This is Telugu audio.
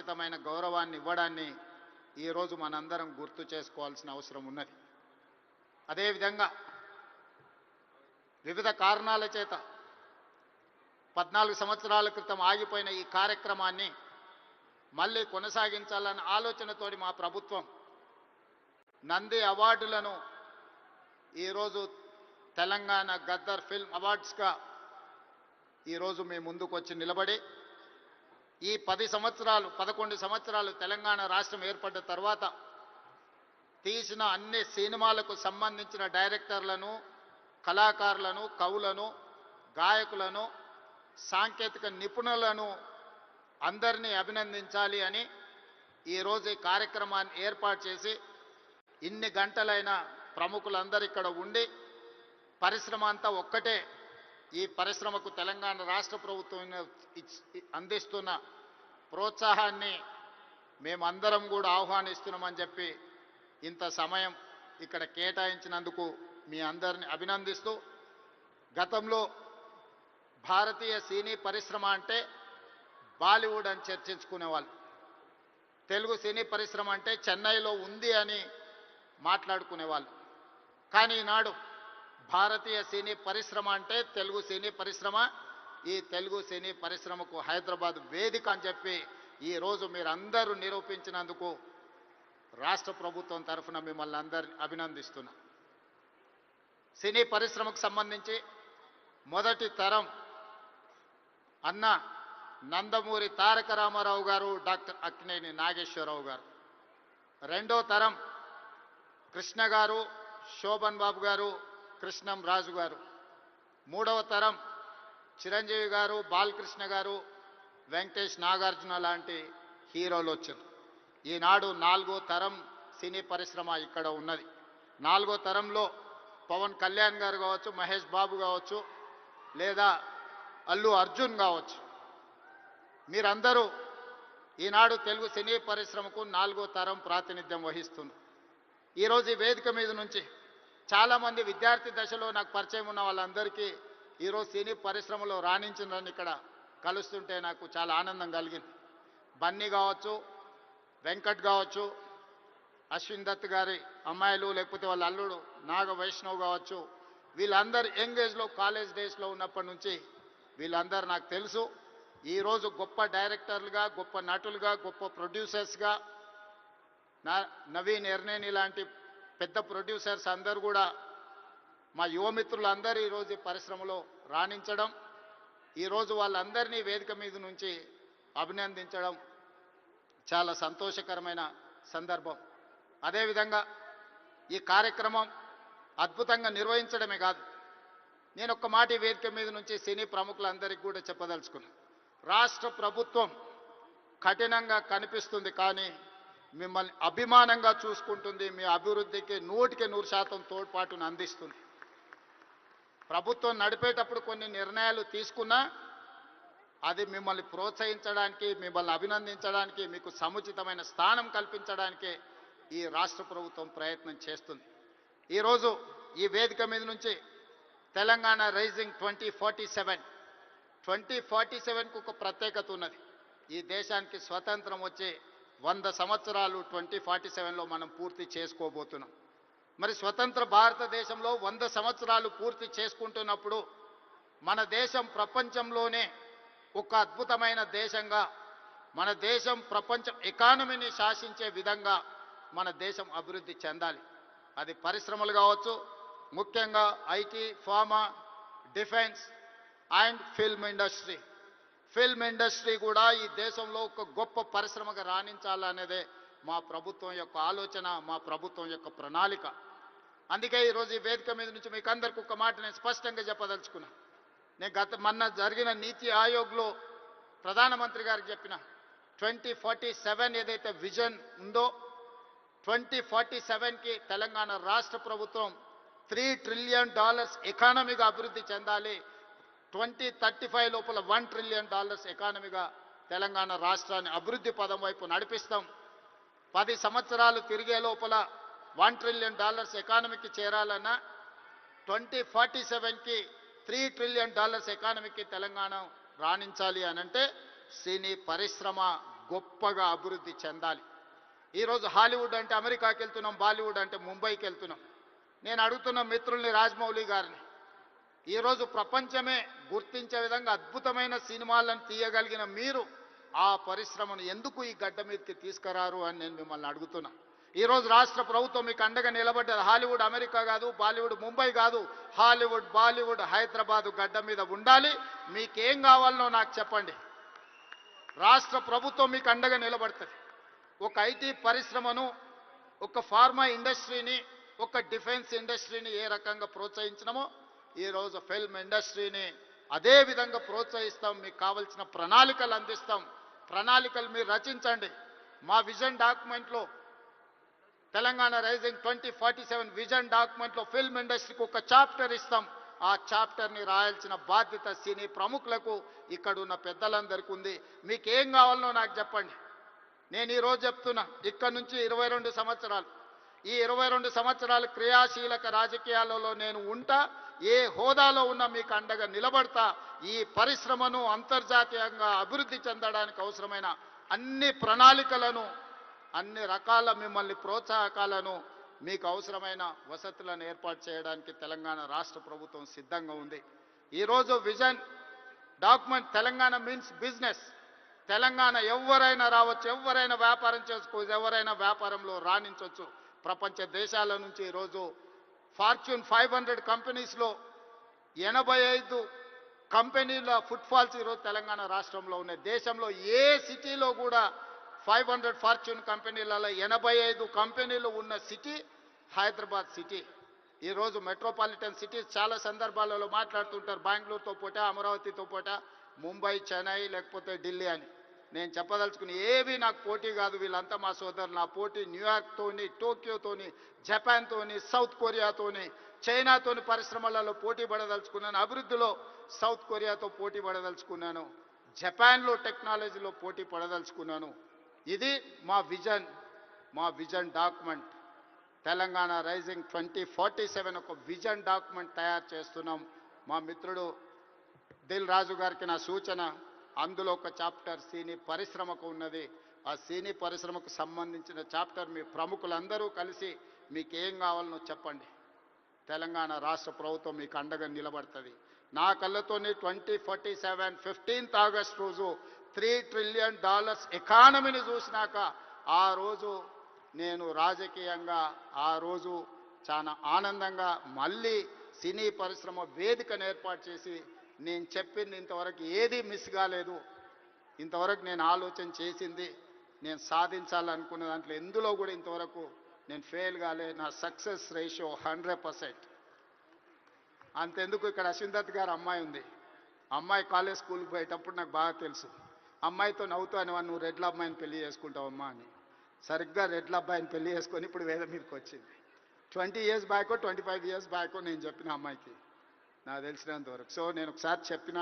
సముచితమైన గౌరవాన్ని ఇవ్వడాన్ని ఈరోజు మనందరం గుర్తు చేసుకోవాల్సిన అవసరం ఉన్నది. అదేవిధంగా వివిధ కారణాల చేత 14 సంవత్సరాల క్రితం ఆగిపోయిన ఈ కార్యక్రమాన్ని మళ్ళీ కొనసాగించాలన్న ఆలోచనతోటి మా ప్రభుత్వం నంది అవార్డులను ఈరోజు తెలంగాణ గద్దర్ ఫిల్మ్ అవార్డ్స్గా ఈరోజు మీ ముందుకు వచ్చి నిలబడి ఈ 11 సంవత్సరాలు తెలంగాణ రాష్ట్రం ఏర్పడ్డ తర్వాత తీసిన అన్ని సినిమాలకు సంబంధించిన డైరెక్టర్లను, కళాకారులను, కవులను, గాయకులను, సాంకేతిక నిపుణులను అందరినీ అభినందించాలి అని ఈరోజు ఈ కార్యక్రమాన్ని ఏర్పాటు చేసి ఇన్ని గంటలైన ప్రముఖులందరూ ఇక్కడ ఉండి పరిశ్రమ అంతా ఒక్కటే, ఈ పరిశ్రమకు తెలంగాణ రాష్ట్ర ప్రభుత్వం అందిస్తున్న ప్రోత్సాహాన్ని మేమందరం కూడా ఆహ్వానిస్తున్నామని చెప్పి ఇంత సమయం ఇక్కడ కేటాయించినందుకు మీ అందరిని అభినందిస్తూ, గతంలో భారతీయ సినీ పరిశ్రమ అంటే బాలీవుడ్ అని చర్చించుకునేవాళ్ళు, తెలుగు సినీ పరిశ్రమ అంటే చెన్నైలో ఉంది అని మాట్లాడుకునేవాళ్ళు. కానీ ఈనాడు భారతీయ సినీ పరిశ్రమ అంటే తెలుగు సినీ పరిశ్రమ, ఈ తెలుగు సినీ పరిశ్రమకు హైదరాబాద్ వేదిక అని చెప్పి ఈరోజు మీరందరూ నిరూపించినందుకు రాష్ట్ర ప్రభుత్వం తరఫున మిమ్మల్ని అందరినీ అభినందిస్తున్నా. సినీ పరిశ్రమకు సంబంధించి మొదటి తరం అన్న నందమూరి తారక రామారావు గారు, డాక్టర్ అక్కినేని నాగేశ్వరరావు గారు. రెండో తరం కృష్ణ గారు, శోభన్ బాబు గారు, కృష్ణం రాజు గారు. మూడవ తరం చిరంజీవి గారు, బాలకృష్ణ గారు, వెంకటేష్, నాగార్జున లాంటి హీరోలు వచ్చారు. ఈనాడు 4వ తరం సినీ పరిశ్రమ ఇక్కడ ఉన్నది. 4వ తరంలో పవన్ కళ్యాణ్ గారు కావచ్చు, మహేష్ బాబు కావచ్చు, లేదా అల్లు అర్జున్ కావచ్చు. మీరందరూ ఈనాడు తెలుగు సినీ పరిశ్రమకు 4వ తరం ప్రాతినిధ్యం వహిస్తున్నారు. ఈరోజు ఈ వేదిక మీద నుంచి చాలామంది విద్యార్థి దశలో నాకు పరిచయం ఉన్న వాళ్ళందరికీ ఈరోజు సినీ పరిశ్రమలో రాణించిందని ఇక్కడ కలుస్తుంటే నాకు చాలా ఆనందం కలిగింది. బన్నీ కావచ్చు, వెంకట్ కావచ్చు, అశ్విన్ దత్ గారి అమ్మాయిలు, లేకపోతే వాళ్ళ అల్లుడు నాగ వైష్ణవ్ కావచ్చు, వీళ్ళందరూ యంగ్ ఏజ్లో కాలేజ్ డేస్లో ఉన్నప్పటి నుంచి వీళ్ళందరూ నాకు తెలుసు. ఈరోజు గొప్ప డైరెక్టర్లుగా, గొప్ప నటులుగా, గొప్ప ప్రొడ్యూసర్స్గా నవీన్ ఎర్నేని లాంటి పెద్ద ప్రొడ్యూసర్స్ అందరూ కూడా మా యువమిత్రులందరూ ఈరోజు ఈ పరిశ్రమలో రాణించడం, ఈరోజు వాళ్ళందరినీ వేదిక మీద నుంచి అభినందించడం చాలా సంతోషకరమైన సందర్భం. అదేవిధంగా ఈ కార్యక్రమం అద్భుతంగా నిర్వహించడమే కాదు, నేను ఒక్క మాట ఈ వేదిక మీద నుంచి సినీ ప్రముఖులందరికీ కూడా చెప్పదలుచుకున్నాను. రాష్ట్ర ప్రభుత్వం కఠినంగా కనిపిస్తుంది, కానీ మిమ్మల్ని అభిమానంగా చూసుకుంటుంది, మీ అభివృద్ధికి 100% తోడ్పాటును అందిస్తుంది. ప్రభుత్వం నడిపేటప్పుడు కొన్ని నిర్ణయాలు తీసుకున్నా అది మిమ్మల్ని ప్రోత్సహించడానికి, మిమ్మల్ని అభినందించడానికి, మీకు సముచితమైన స్థానం కల్పించడానికి ఈ రాష్ట్ర ప్రభుత్వం ప్రయత్నం చేస్తుంది. ఈరోజు ఈ వేదిక మీద నుంచి తెలంగాణ రైజింగ్ 2047కు ఒక ప్రత్యేకత ఉన్నది. ఈ దేశానికి స్వతంత్రం వచ్చే 100 సంవత్సరాలు 2047లో మనం పూర్తి చేసుకోబోతున్నాం. మరి స్వతంత్ర భారతదేశంలో 100 సంవత్సరాలు పూర్తి చేసుకుంటున్నప్పుడు మన దేశం ప్రపంచంలోనే ఒక అద్భుతమైన దేశంగా, మన దేశం ప్రపంచం ఎకానమీని శాసించే విధంగా మన దేశం అభివృద్ధి చెందాలి. అది పరిశ్రమలు కావచ్చు, ముఖ్యంగా IT, pharma, defence and film industry. Film industry కూడా ఈ దేశంలో ఒక గొప్ప పరిశ్రమగా రాణించాలనేదే మా ప్రభుత్వం యొక్క ఆలోచన, మా ప్రభుత్వం యొక్క ప్రణాళిక. అందుకే ఈరోజు ఈ వేదిక మీద నుంచి మీకు అందరికీ ఒక మాట నేను స్పష్టంగా చెప్పదలుచుకున్నా. నేను మొన్న జరిగిన నీతి ఆయోగ్లో ప్రధానమంత్రి గారికి చెప్పిన 2047 ఏదైతే విజన్ ఉందో 2047కి తెలంగాణ రాష్ట్ర ప్రభుత్వం $3 ట్రిలియన్ ఎకానమీగా అభివృద్ధి చెందాలి. 2035 లోపల $1 ట్రిలియన్ ఎకానమీగా తెలంగాణ రాష్ట్రాన్ని అభివృద్ధి పదం వైపు నడిపిస్తాం. 10 సంవత్సరాలు తిరిగే లోపల $1 ట్రిలియన్ ఎకానమీకి చేరాలన్నా 2047కి $3 ట్రిలియన్ ఎకానమీకి తెలంగాణ రాణించాలి అనంటే సినీ పరిశ్రమ, గొప్పగా అభివృద్ధి చెందాలి. ఈరోజు హాలీవుడ్ అంటే అమెరికాకి వెళ్తున్నాం, బాలీవుడ్ అంటే ముంబైకి వెళ్తున్నాం. నేను అడుగుతున్న మిత్రుల్ని, రాజమౌళి గారిని, ఈరోజు ప్రపంచమే గుర్తించే విధంగా అద్భుతమైన సినిమాలను తీయగలిగిన మీరు ఆ పరిశ్రమను ఎందుకు ఈ గడ్డ మీదకి తీసుకురారు అని నేను మిమ్మల్ని అడుగుతున్నా. ఈరోజు రాష్ట్ర ప్రభుత్వం మీకు అండగా నిలబడ్డది. హాలీవుడ్ అమెరికా కాదు, బాలీవుడ్ ముంబై కాదు, హాలీవుడ్ బాలీవుడ్ హైదరాబాదు గడ్డ మీద ఉండాలి. మీకేం కావాలనో నాకు చెప్పండి, రాష్ట్ర ప్రభుత్వం మీకు అండగా నిలబడుతుంది. ఒక ఐటీ పరిశ్రమను, ఒక ఫార్మా ఇండస్ట్రీని, ఒక డిఫెన్స్ ఇండస్ట్రీని ఏ రకంగా ప్రోత్సహించినామో ఈరోజు ఫిల్మ్ ఇండస్ట్రీని అదే విధంగా ప్రోత్సహిస్తాం. మీకు కావాల్సిన ప్రణాళికలు అందిస్తాం. ప్రణాళికలు మీరు రచించండి. మా విజన్ డాక్యుమెంట్లో, తెలంగాణ రైజింగ్ 2047 విజన్ డాక్యుమెంట్లో ఫిల్మ్ ఇండస్ట్రీకి ఒక చాప్టర్ ఇస్తాం. ఆ చాప్టర్ని రాయాల్సిన బాధ్యత సినీ ప్రముఖులకు, ఇక్కడ ఉన్న పెద్దలందరికీ ఉంది. మీకు ఏం కావాలనో నాకు చెప్పండి. నేను ఈరోజు చెప్తున్నా, ఇక్కడ నుంచి 22 సంవత్సరాలు, ఈ 22 సంవత్సరాలు క్రియాశీలక రాజకీయాలలో నేను ఉంటా. ఏ హోదాలో ఉన్నా మీకు అండగా నిలబడతా. ఈ పరిశ్రమను అంతర్జాతీయంగా అభివృద్ధి చెందడానికి అవసరమైన అన్ని ప్రణాళికలను, అన్ని రకాల మిమ్మల్ని ప్రోత్సాహకాలను, మీకు అవసరమైన వసతులను ఏర్పాటు చేయడానికి తెలంగాణ రాష్ట్ర ప్రభుత్వం సిద్ధంగా ఉంది. ఈరోజు vision document, Telangana means business. Telangana ఎవరైనా రావచ్చు, ఎవరైనా వ్యాపారం చేసుకోవచ్చు, ఎవరైనా వ్యాపారంలో రాణించవచ్చు. ప్రపంచ దేశాల నుంచి ఈరోజు ఫార్చ్యూన్ 500 కంపెనీస్లో 85 కంపెనీల ఫుట్ఫాల్స్ ఈరోజు తెలంగాణ రాష్ట్రంలో ఉన్నాయి. దేశంలో ఏ సిటీలో కూడా 500 ఫార్చ్యూన్ కంపెనీలలో 85 కంపెనీలు ఉన్న సిటీ హైదరాబాద్ సిటీ. ఈరోజు మెట్రోపాలిటన్ సిటీస్ చాలా సందర్భాలలో మాట్లాడుతుంటారు, బెంగళూరుతో పోటా, అమరావతితో పోటా, ముంబై, చెన్నై, లేకపోతే ఢిల్లీ అని. నేను చెప్పదలుచుకుని ఏవి నాకు పోటీ కాదు. వీళ్ళంతా మా సోదరులు. నా పోటీ న్యూయార్క్తోని, టోక్యోతోని, జపాన్తోని, సౌత్ కొరియాతోని, చైనాతోని పరిశ్రమలలో పోటీ పడదలుచుకున్నాను. అభివృద్ధిలో సౌత్ కొరియాతో పోటీ పడదలుచుకున్నాను. జపాన్లో టెక్నాలజీలో పోటీ పడదలుచుకున్నాను. ఇది మా విజన్ డాక్యుమెంట్. తెలంగాణ రైజింగ్ 2047 ఒక విజన్ డాక్యుమెంట్ తయారు చేస్తున్నాం. మా మిత్రుడు దిల్ రాజు గారికి నా సూచన, అందులో ఒక చాప్టర్ సినీ పరిశ్రమకు ఉన్నది. ఆ సినీ పరిశ్రమకు సంబంధించిన చాప్టర్ మీ ప్రముఖులందరూ కలిసి మీకు ఏం కావాలనో చెప్పండి. తెలంగాణ రాష్ట్ర ప్రభుత్వం మీకు అండగా నిలబడుతుంది. నా కళ్ళతోని 2047 15th ఆగస్ట్ రోజు $3 trillion ఎకానమీని చూసినాక ఆ రోజు నేను రాజకీయంగా ఆ రోజు చాలా ఆనందంగా మళ్ళీ సినీ పరిశ్రమ వేదికను ఏర్పాటు చేసి నేను చెప్పింది ఇంతవరకు ఏది మిస్ కాలేదు. ఇంతవరకు నేను ఆలోచన చేసింది, నేను సాధించాలనుకున్న దాంట్లో ఎందులో కూడా ఇంతవరకు నేను ఫెయిల్ కాలే. నా సక్సెస్ రేషియో 100%. అంతెందుకు, ఇక్కడ అశ్విందత్ గారు అమ్మాయి ఉంది. అమ్మాయి కాలేజ్ స్కూల్కి పోయేటప్పుడు నాకు బాగా తెలుసు. అమ్మాయితో నవ్వుతూ అనేవాడు, నువ్వు రెడ్ల అమ్మాయిని పెళ్లి చేసుకుంటావమ్మా అని. సరిగ్గా రెడ్ల అబ్బాయిని పెళ్లి చేసుకొని ఇప్పుడు వేద మీదకి వచ్చింది. 20 years బ్యాకో 25 years బ్యాకో నేను చెప్పిన అమ్మాయికి, నాకు తెలిసినంతవరకు. సో నేను ఒకసారి చెప్పిన